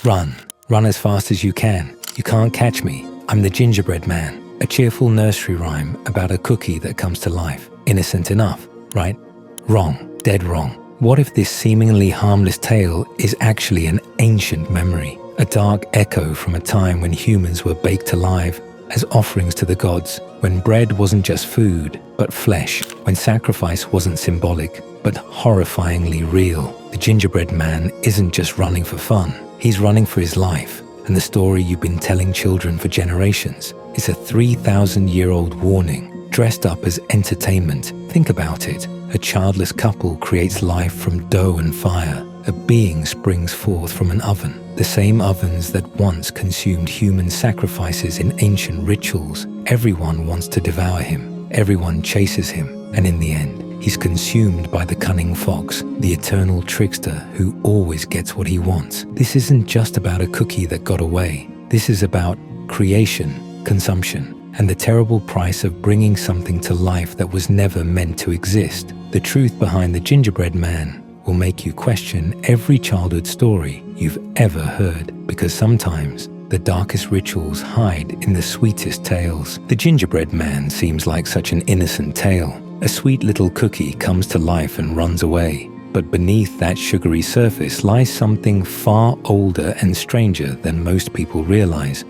Run. Run as fast as you can. You can't catch me. I'm the Gingerbread Man. A cheerful nursery rhyme about a cookie that comes to life. Innocent enough, right? Wrong. Dead wrong. What if this seemingly harmless tale is actually an ancient memory? A dark echo from a time when humans were baked alive as offerings to the gods, when bread wasn't just food, but flesh, when sacrifice wasn't symbolic, but horrifyingly real. The Gingerbread Man isn't just running for fun, he's running for his life, and the story you've been telling children for generations is a 3,000-year-old warning, dressed up as entertainment. Think about it. A childless couple creates life from dough and fire. A being springs forth from an oven, the same ovens that once consumed human sacrifices in ancient rituals. Everyone wants to devour him. Everyone chases him. And in the end, he's consumed by the cunning fox, the eternal trickster who always gets what he wants. This isn't just about a cookie that got away. This is about creation, consumption, and the terrible price of bringing something to life that was never meant to exist. The truth behind the Gingerbread Man will make you question every childhood story you've ever heard, because sometimes the darkest rituals hide in the sweetest tales. The Gingerbread Man seems like such an innocent tale. A sweet little cookie comes to life and runs away. But beneath that sugary surface lies something far older and stranger than most people realize.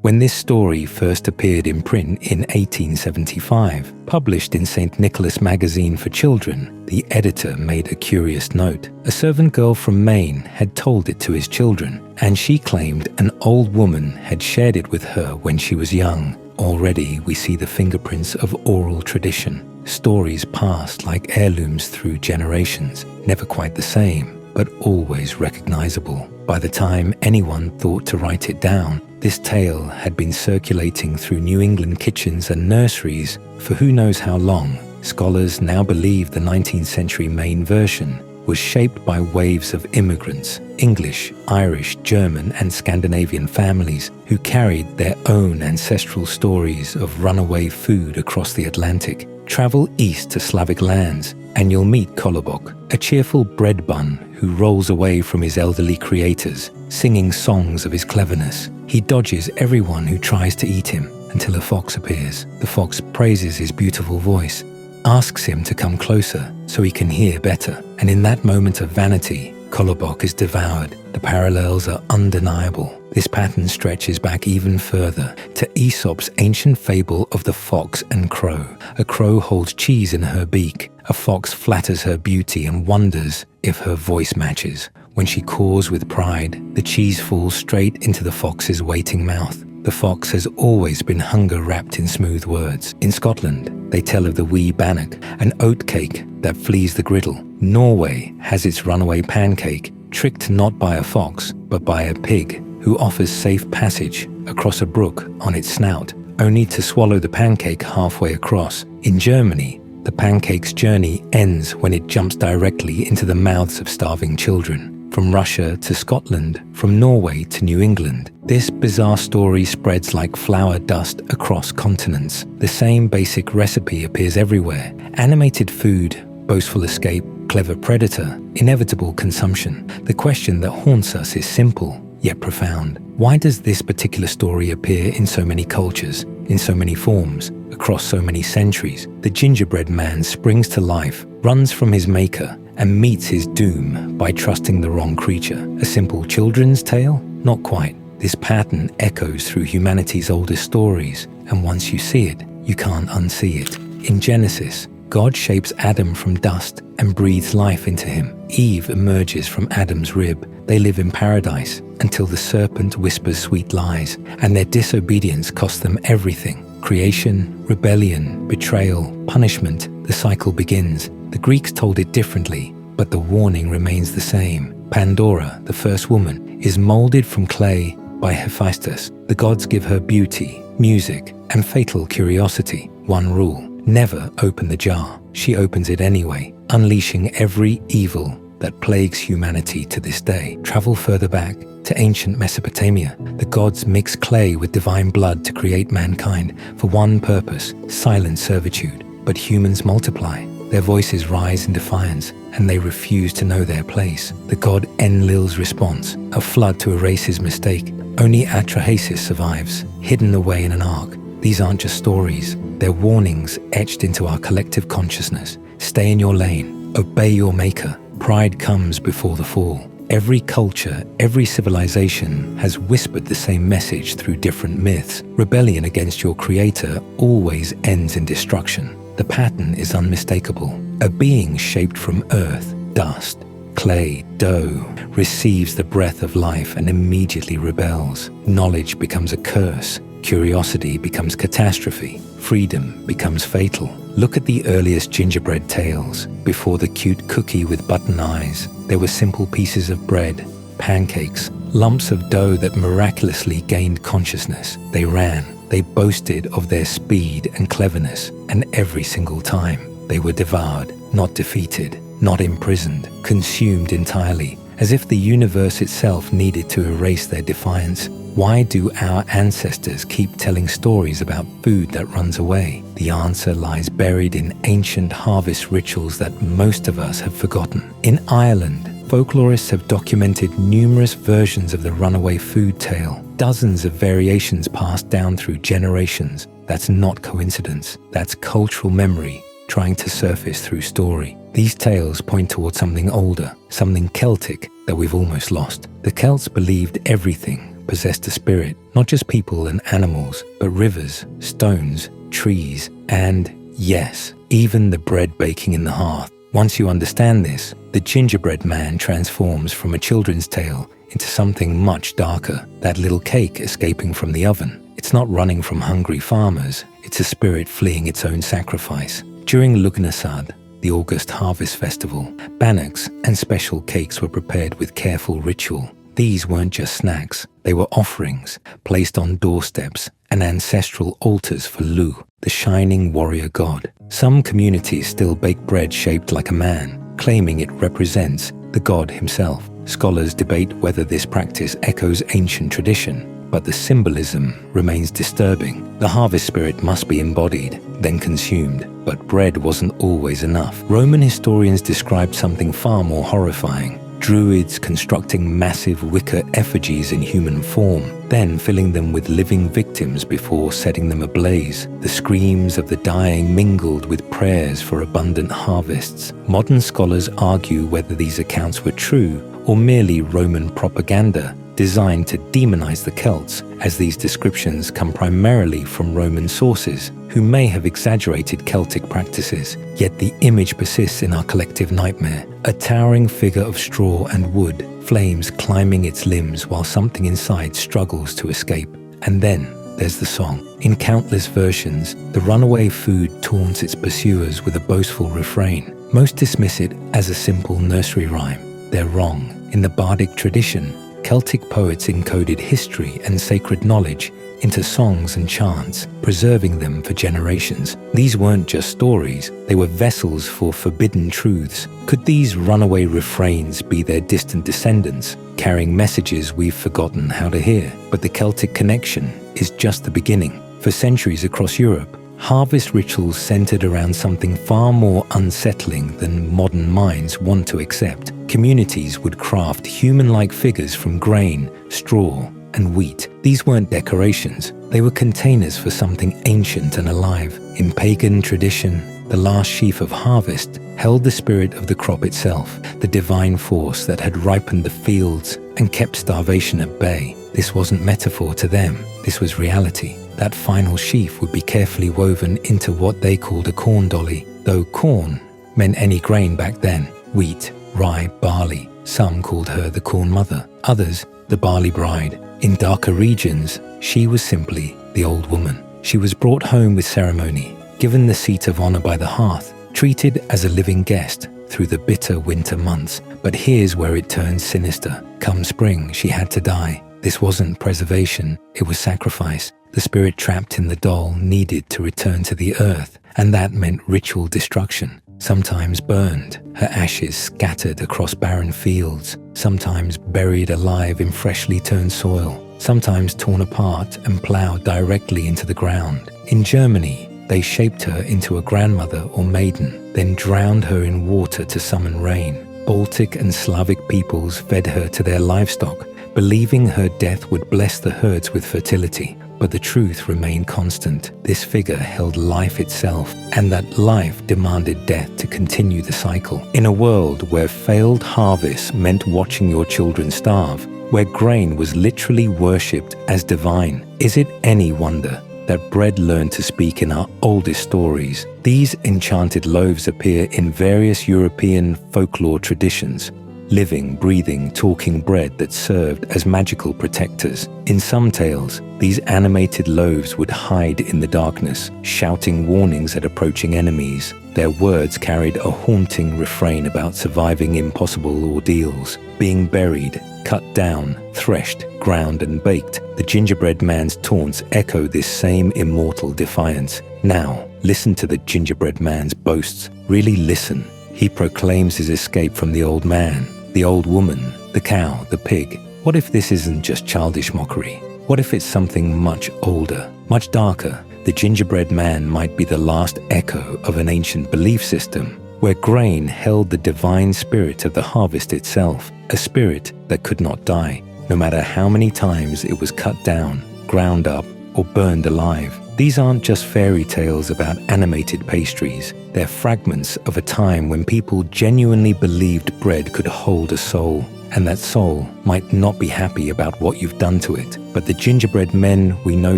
When this story first appeared in print in 1875, published in St. Nicholas Magazine for Children, the editor made a curious note. A servant girl from Maine had told it to his children, and she claimed an old woman had shared it with her when she was young. Already we see the fingerprints of oral tradition, stories passed like heirlooms through generations, never quite the same, but always recognizable. By the time anyone thought to write it down, this tale had been circulating through New England kitchens and nurseries for who knows how long. Scholars now believe the 19th century Maine version was shaped by waves of immigrants, English, Irish, German, and Scandinavian families who carried their own ancestral stories of runaway food across the Atlantic. Travel east to Slavic lands, and you'll meet Kolobok, a cheerful bread bun who rolls away from his elderly creators, singing songs of his cleverness. He dodges everyone who tries to eat him until a fox appears. The fox praises his beautiful voice, asks him to come closer so he can hear better, and in that moment of vanity, Kolobok is devoured. The parallels are undeniable. This pattern stretches back even further to Aesop's ancient fable of the fox and crow. A crow holds cheese in her beak. A fox flatters her beauty and wonders if her voice matches. When she caws with pride, the cheese falls straight into the fox's waiting mouth. The fox has always been hunger wrapped in smooth words. In Scotland, they tell of the wee bannock, an oat cake that flees the griddle. Norway has its runaway pancake, tricked not by a fox, but by a pig, who offers safe passage across a brook on its snout, only to swallow the pancake halfway across. In Germany, the pancake's journey ends when it jumps directly into the mouths of starving children. From Russia to Scotland, from Norway to New England, this bizarre story spreads like flour dust across continents. The same basic recipe appears everywhere. Animated food, boastful escape, clever predator, inevitable consumption. The question that haunts us is simple, yet profound. Why does this particular story appear in so many cultures, in so many forms, across so many centuries? The Gingerbread Man springs to life, runs from his maker, and meets his doom by trusting the wrong creature. A simple children's tale? Not quite. This pattern echoes through humanity's oldest stories, and once you see it, you can't unsee it. In Genesis, God shapes Adam from dust and breathes life into him. Eve emerges from Adam's rib. They live in paradise until the serpent whispers sweet lies, and their disobedience costs them everything. Creation, rebellion, betrayal, punishment. The cycle begins. The Greeks told it differently, but the warning remains the same. Pandora, the first woman, is molded from clay by Hephaestus. The gods give her beauty, music, and fatal curiosity. One rule: never open the jar. She opens it anyway, unleashing every evil that plagues humanity to this day. Travel further back to ancient Mesopotamia. The gods mix clay with divine blood to create mankind for one purpose: silent servitude. But humans multiply. Their voices rise in defiance, and they refuse to know their place. The god Enlil's response, a flood to erase his mistake. Only Atrahasis survives, hidden away in an ark. These aren't just stories, they're warnings etched into our collective consciousness. Stay in your lane, obey your maker. Pride comes before the fall. Every culture, every civilization has whispered the same message through different myths. Rebellion against your creator always ends in destruction. The pattern is unmistakable. A being shaped from earth, dust, clay, dough, receives the breath of life and immediately rebels. Knowledge becomes a curse. Curiosity becomes catastrophe. Freedom becomes fatal. Look at the earliest gingerbread tales. Before the cute cookie with button eyes, there were simple pieces of bread, pancakes, lumps of dough that miraculously gained consciousness. They ran. They boasted of their speed and cleverness, and every single time they were devoured, not defeated, not imprisoned, consumed entirely, as if the universe itself needed to erase their defiance. Why do our ancestors keep telling stories about food that runs away? The answer lies buried in ancient harvest rituals that most of us have forgotten. In Ireland, folklorists have documented numerous versions of the runaway food tale, dozens of variations passed down through generations. That's not coincidence, that's cultural memory trying to surface through story. These tales point towards something older, something Celtic that we've almost lost. The Celts believed everything possessed a spirit, not just people and animals, but rivers, stones, trees, and, yes, even the bread baking in the hearth. Once you understand this, the Gingerbread Man transforms from a children's tale into something much darker. That little cake escaping from the oven. It's not running from hungry farmers, it's a spirit fleeing its own sacrifice. During Lugnasad, the August harvest festival, bannocks and special cakes were prepared with careful ritual. These weren't just snacks, they were offerings placed on doorsteps and ancestral altars for Lu, the shining warrior god. Some communities still bake bread shaped like a man, claiming it represents the god himself. Scholars debate whether this practice echoes ancient tradition, but the symbolism remains disturbing. The harvest spirit must be embodied, then consumed, but bread wasn't always enough. Roman historians described something far more horrifying. Druids constructing massive wicker effigies in human form, then filling them with living victims before setting them ablaze. The screams of the dying mingled with prayers for abundant harvests. Modern scholars argue whether these accounts were true or merely Roman propaganda designed to demonize the Celts, as these descriptions come primarily from Roman sources who may have exaggerated Celtic practices. Yet the image persists in our collective nightmare. A towering figure of straw and wood, flames climbing its limbs while something inside struggles to escape. And then there's the song. In countless versions, the runaway food taunts its pursuers with a boastful refrain. Most dismiss it as a simple nursery rhyme. They're wrong. In the bardic tradition, Celtic poets encoded history and sacred knowledge into songs and chants, preserving them for generations. These weren't just stories, they were vessels for forbidden truths. Could these runaway refrains be their distant descendants, carrying messages we've forgotten how to hear? But the Celtic connection is just the beginning. For centuries across Europe, harvest rituals centered around something far more unsettling than modern minds want to accept. Communities would craft human-like figures from grain, straw, and wheat. These weren't decorations, they were containers for something ancient and alive. In pagan tradition, the last sheaf of harvest held the spirit of the crop itself, the divine force that had ripened the fields and kept starvation at bay. This wasn't metaphor to them, this was reality. That final sheaf would be carefully woven into what they called a corn dolly, though corn meant any grain back then. Wheat, rye, barley. Some called her the corn mother, others the barley bride. In darker regions, she was simply the old woman. She was brought home with ceremony, given the seat of honor by the hearth, treated as a living guest through the bitter winter months. But here's where it turns sinister. Come spring, she had to die. This wasn't preservation, it was sacrifice. The spirit trapped in the doll needed to return to the earth, and that meant ritual destruction. Sometimes burned, her ashes scattered across barren fields, sometimes buried alive in freshly turned soil, sometimes torn apart and plowed directly into the ground. In Germany, They shaped her into a grandmother or maiden, then drowned her in water to summon rain. Baltic and Slavic peoples fed her to their livestock, believing her death would bless the herds with fertility. But the truth remained constant. This figure held life itself, and that life demanded death to continue the cycle. In a world where failed harvests meant watching your children starve, where grain was literally worshipped as divine, is it any wonder that bread learned to speak in our oldest stories? These enchanted loaves appear in various European folklore traditions, living, breathing, talking bread that served as magical protectors. In some tales, these animated loaves would hide in the darkness, shouting warnings at approaching enemies. Their words carried a haunting refrain about surviving impossible ordeals, being buried, cut down, threshed, ground and baked. The gingerbread man's taunts echo this same immortal defiance. Now, listen to the gingerbread man's boasts. Really listen. He proclaims his escape from the old man, the old woman, the cow, the pig. What if this isn't just childish mockery? What if it's something much older, much darker? The gingerbread man might be the last echo of an ancient belief system, where grain held the divine spirit of the harvest itself, a spirit that could not die, no matter how many times it was cut down, ground up, or burned alive. These aren't just fairy tales about animated pastries. They're fragments of a time when people genuinely believed bread could hold a soul, and that soul might not be happy about what you've done to it. But the gingerbread men we know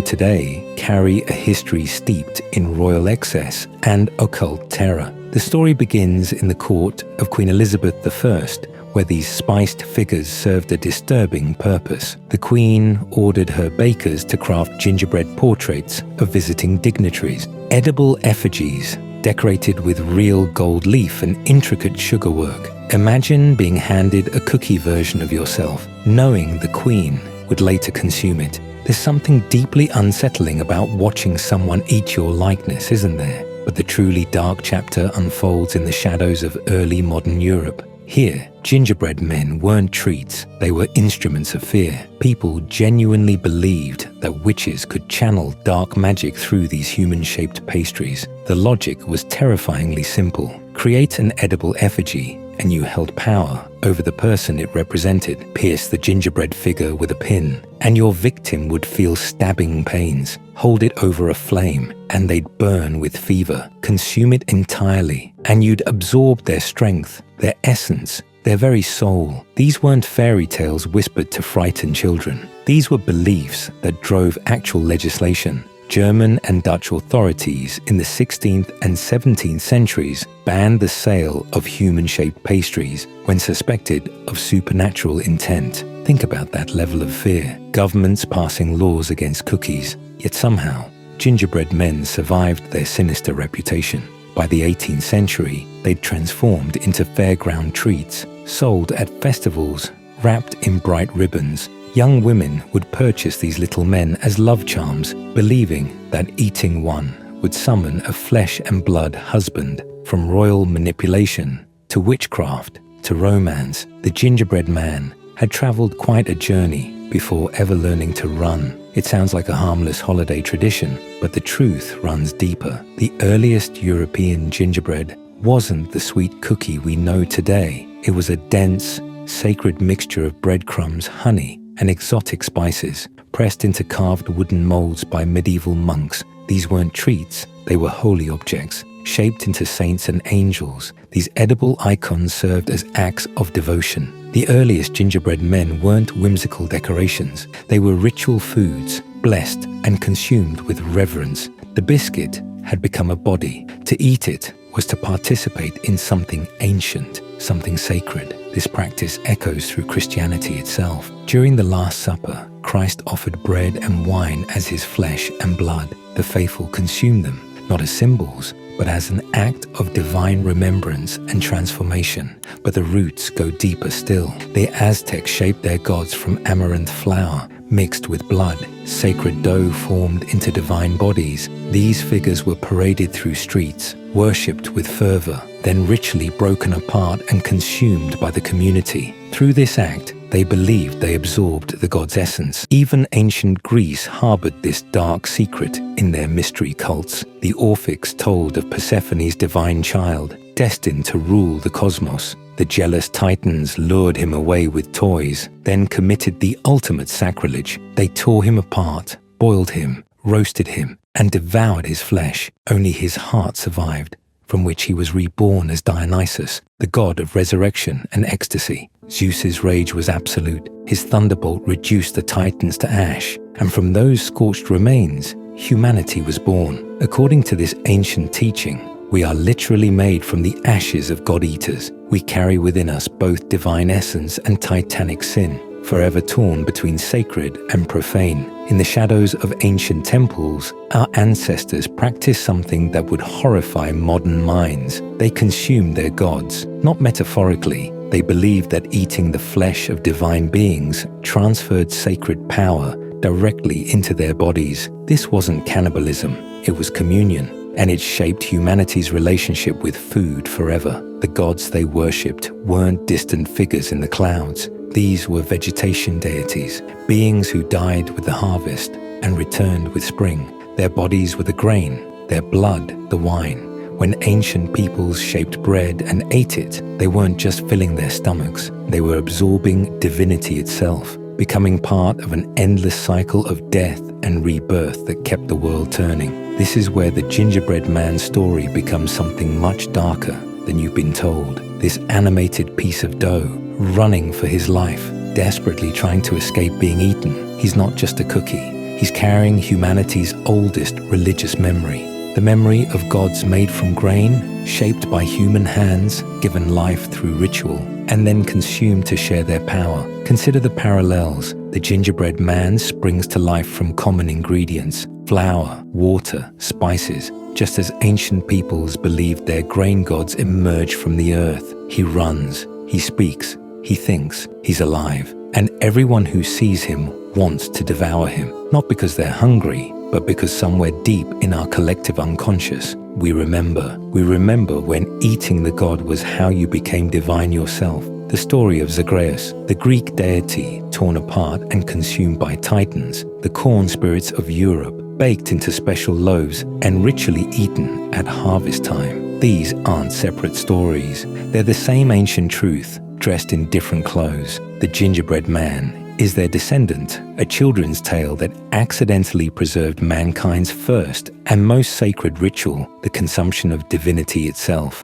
today carry a history steeped in royal excess and occult terror. The story begins in the court of Queen Elizabeth I, where these spiced figures served a disturbing purpose. The Queen ordered her bakers to craft gingerbread portraits of visiting dignitaries, edible effigies decorated with real gold leaf and intricate sugar work. Imagine being handed a cookie version of yourself, knowing the Queen would later consume it. There's something deeply unsettling about watching someone eat your likeness, isn't there? But the truly dark chapter unfolds in the shadows of early modern Europe. Here, gingerbread men weren't treats, they were instruments of fear. People genuinely believed that witches could channel dark magic through these human-shaped pastries. The logic was terrifyingly simple. Create an edible effigy, and you held power over the person it represented. Pierce the gingerbread figure with a pin, and your victim would feel stabbing pains. Hold it over a flame, and they'd burn with fever. Consume it entirely, and you'd absorb their strength, their essence, their very soul. These weren't fairy tales whispered to frighten children. These were beliefs that drove actual legislation. German and Dutch authorities in the 16th and 17th centuries banned the sale of human-shaped pastries when suspected of supernatural intent. Think about that level of fear. Governments passing laws against cookies, yet somehow, gingerbread men survived their sinister reputation. By the 18th century, they'd transformed into fairground treats, sold at festivals, wrapped in bright ribbons. Young women would purchase these little men as love charms, believing that eating one would summon a flesh and blood husband. From royal manipulation to witchcraft to romance, the gingerbread man had traveled quite a journey before ever learning to run. It sounds like a harmless holiday tradition, but the truth runs deeper. The earliest European gingerbread wasn't the sweet cookie we know today. It was a dense, sacred mixture of breadcrumbs, honey, and exotic spices, pressed into carved wooden molds by medieval monks. These weren't treats, they were holy objects, shaped into saints and angels. These edible icons served as acts of devotion. The earliest gingerbread men weren't whimsical decorations, they were ritual foods, blessed and consumed with reverence. The biscuit had become a body. To eat it was to participate in something ancient, something sacred. This practice echoes through Christianity itself. During the Last Supper, Christ offered bread and wine as his flesh and blood. The faithful consumed them, not as symbols, but as an act of divine remembrance and transformation. But the roots go deeper still. The Aztecs shaped their gods from amaranth flour, mixed with blood. Sacred dough formed into divine bodies. These figures were paraded through streets, worshipped with fervor, then ritually broken apart and consumed by the community. Through this act, They believed they absorbed the god's essence. Even ancient Greece harbored this dark secret in their mystery cults. The Orphics told of Persephone's divine child, destined to rule the cosmos. The jealous Titans lured him away with toys, then committed the ultimate sacrilege. They tore him apart, boiled him, roasted him, and devoured his flesh. Only his heart survived, from which he was reborn as Dionysus, the god of resurrection and ecstasy. Zeus's rage was absolute. His thunderbolt reduced the Titans to ash, and from those scorched remains, humanity was born. According to this ancient teaching, we are literally made from the ashes of god-eaters. We carry within us both divine essence and titanic sin, forever torn between sacred and profane. In the shadows of ancient temples, our ancestors practiced something that would horrify modern minds. They consumed their gods, not metaphorically. They believed that eating the flesh of divine beings transferred sacred power directly into their bodies. This wasn't cannibalism, it was communion. And it shaped humanity's relationship with food forever. The gods they worshipped weren't distant figures in the clouds. These were vegetation deities, beings who died with the harvest and returned with spring. Their bodies were the grain, their blood the wine. When ancient peoples shaped bread and ate it, they weren't just filling their stomachs, they were absorbing divinity itself, becoming part of an endless cycle of death and rebirth that kept the world turning. This is where the Gingerbread Man story becomes something much darker than you've been told. This animated piece of dough, running for his life, desperately trying to escape being eaten. He's not just a cookie. He's carrying humanity's oldest religious memory. The memory of gods made from grain, shaped by human hands, given life through ritual, and then consumed to share their power. Consider the parallels. The Gingerbread Man springs to life from common ingredients: flour, water, spices. Just as ancient peoples believed their grain gods emerge from the earth, he runs, he speaks, he thinks, he's alive. And everyone who sees him wants to devour him, not because they're hungry, but because somewhere deep in our collective unconscious, we remember. We remember when eating the god was how you became divine yourself. The story of Zagreus, the Greek deity torn apart and consumed by Titans, the corn spirits of Europe, baked into special loaves and ritually eaten at harvest time. These aren't separate stories. They're the same ancient truth, dressed in different clothes. The Gingerbread Man is their descendant, a children's tale that accidentally preserved mankind's first and most sacred ritual, the consumption of divinity itself.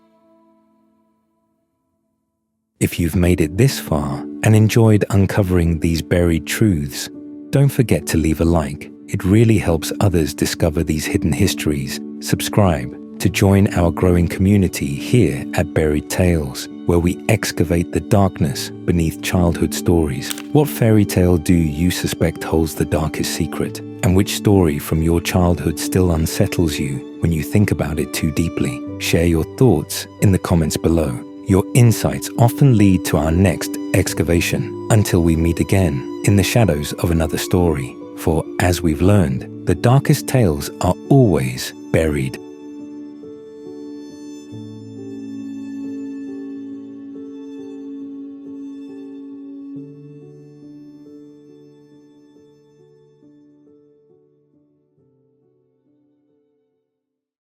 If you've made it this far and enjoyed uncovering these buried truths, don't forget to leave a like. It really helps others discover these hidden histories. Subscribe to join our growing community here at Buried Tales, where we excavate the darkness beneath childhood stories. What fairy tale do you suspect holds the darkest secret? And which story from your childhood still unsettles you when you think about it too deeply? Share your thoughts in the comments below. Your insights often lead to our next excavation. Until we meet again in the shadows of another story. For as we've learned, the darkest tales are always buried